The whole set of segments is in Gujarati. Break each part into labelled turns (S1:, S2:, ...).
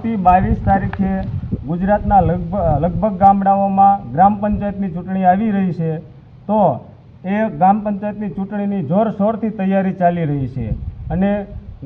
S1: આવતી 22 તારીખે ગુજરાતના લગભગ ગામડાઓમાં ગ્રામ પંચાયતની ચૂંટણી આવી રહી છે, તો એ ગ્રામ પંચાયતની ચૂંટણીની જોરશોરથી તૈયારી ચાલી રહી છે અને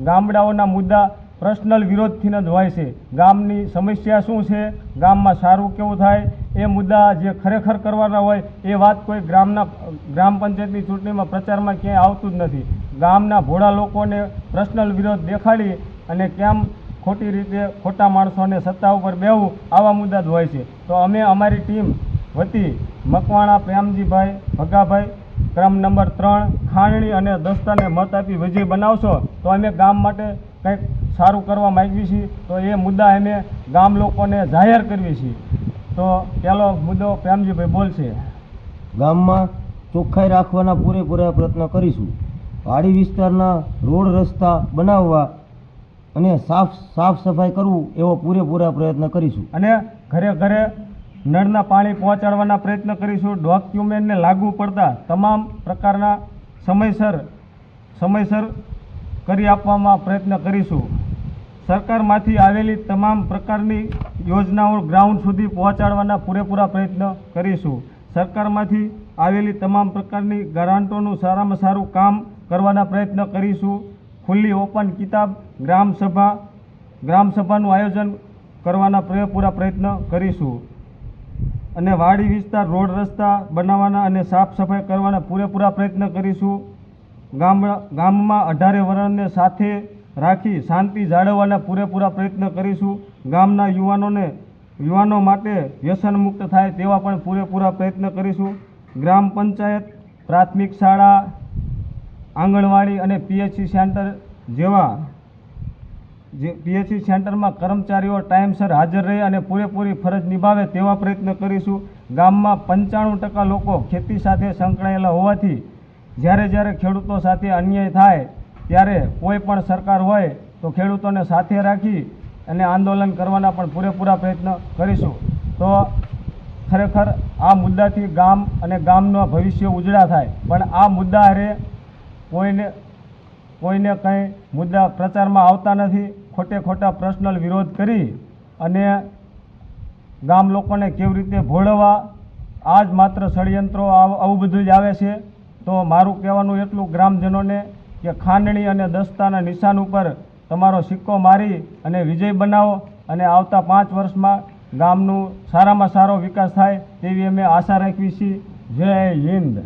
S1: ગામડાઓના મુદ્દા પર્સનલ વિરોધથી જ હોય છે। ગામની સમસ્યા શું છે, ગામમાં સારું કેવું થાય, એ મુદ્દા જે ખરેખર કરવાના હોય એ વાત કોઈ ગ્રામ પંચાયતની ચૂંટણીમાં પ્રચારમાં ક્યાંય આવતું જ નથી। ગામના ભોળા લોકોને પર્સનલ વિરોધ દેખાડી અને કેમ ખોટી રીતે ખોટા માણસોને સત્તા ઉપર બેહવું, આવા મુદ્દા જ હોય છે। તો અમે અમારી ટીમ વતી મકવાણા પ્રેમજીભાઈ ભગાભાઈ ક્રમ નંબર 3 ખાંડણી અને દસ્તાને મત આપી વિજય બનાવશો તો અમે ગામ માટે કંઈક સારું કરવા માગીએ છીએ, તો એ મુદ્દા અમે ગામ લોકોને જાહેર કરવી છીએ। તો પહેલો મુદ્દો પ્રેમજીભાઈ બોલશે।
S2: ગામમાં ચોખ્ખાઈ રાખવાના પૂરેપૂરા પ્રયત્ન કરીશું। પહાડી વિસ્તારના રોડ રસ્તા બનાવવા અને સાફ સફાઈ કરવું એવો પૂરેપૂરા પ્રયત્ન કરીશું
S1: અને ઘરે ઘરે નળના પાણી પહોંચાડવાના પ્રયત્ન કરીશું। ડોક્યુમેન્ટને લાગુ પડતા તમામ પ્રકારના સમયસર કરી આપવામાં પ્રયત્ન કરીશું। સરકારમાંથી આવેલી તમામ પ્રકારની યોજનાઓ ગ્રાઉન્ડ સુધી પહોંચાડવાના પૂરેપૂરા પ્રયત્ન કરીશું। સરકારમાંથી આવેલી તમામ પ્રકારની ગ્રાન્ટોનું સારામાં સારું કામ કરવાના પ્રયત્ન કરીશું। ખુલ્લી ઓપન કિતાબ ગ્રામસભાનું આયોજન કરવાના પૂરેપૂરા પ્રયત્ન કરીશું અને વાડી વિસ્તાર રોડ રસ્તા બનાવવાના અને સાફ સફાઈ કરવાના પૂરેપૂરા પ્રયત્ન કરીશું। ગામમાં 18 વર્ણને સાથે રાખી શાંતિ જાળવવાના પૂરેપૂરા પ્રયત્ન કરીશું। ગામના યુવાનો માટે વ્યસન મુક્ત થાય તેવા પણ પૂરેપૂરા પ્રયત્ન કરીશું। ગ્રામ પંચાયત, પ્રાથમિક શાળા, આંગણવાડી અને PHC સેન્ટર જેવા PHC સેન્ટરમાં કર્મચારીઓ ટાઈમસર હાજર રહે અને પૂરેપૂરી ફરજ નિભાવે તેવા પ્રયત્ન કરીશું। ગામમાં 95% લોકો ખેતી સાથે સંકળાયેલા હોવાથી જ્યારે ખેડૂતો સાથે અન્યાય થાય ત્યારે કોઈ પણ સરકાર હોય તો ખેડૂતોને સાથે રાખી અને આંદોલન કરવાના પણ પૂરેપૂરા પ્રયત્ન કરીશું। તો ખરેખર આ મુદ્દાથી ગામ અને ગામનું ભવિષ્ય ઉજળા થાય, પણ આ મુદ્દા હારે કોઈને કંઈ મુદ્દા પ્રચારમાં આવતા નથી। ખોટા પર્સનલ વિરોધ કરી અને ગામ લોકોને કેવી રીતે ભોળવવા, આ જ માત્ર ષડયંત્રો આવું બધું જ આવે છે। તો મારું કહેવાનું એટલું ગ્રામજનોને કે ખાંડણી અને દસ્તાના નિશાન ઉપર તમારો સિક્કો મારી અને વિજય બનાવો અને આવતા 5 વર્ષમાં ગામનું સારામાં સારો વિકાસ થાય તેવી અમે આશા રાખીએ છીએ। જય હિન્દ।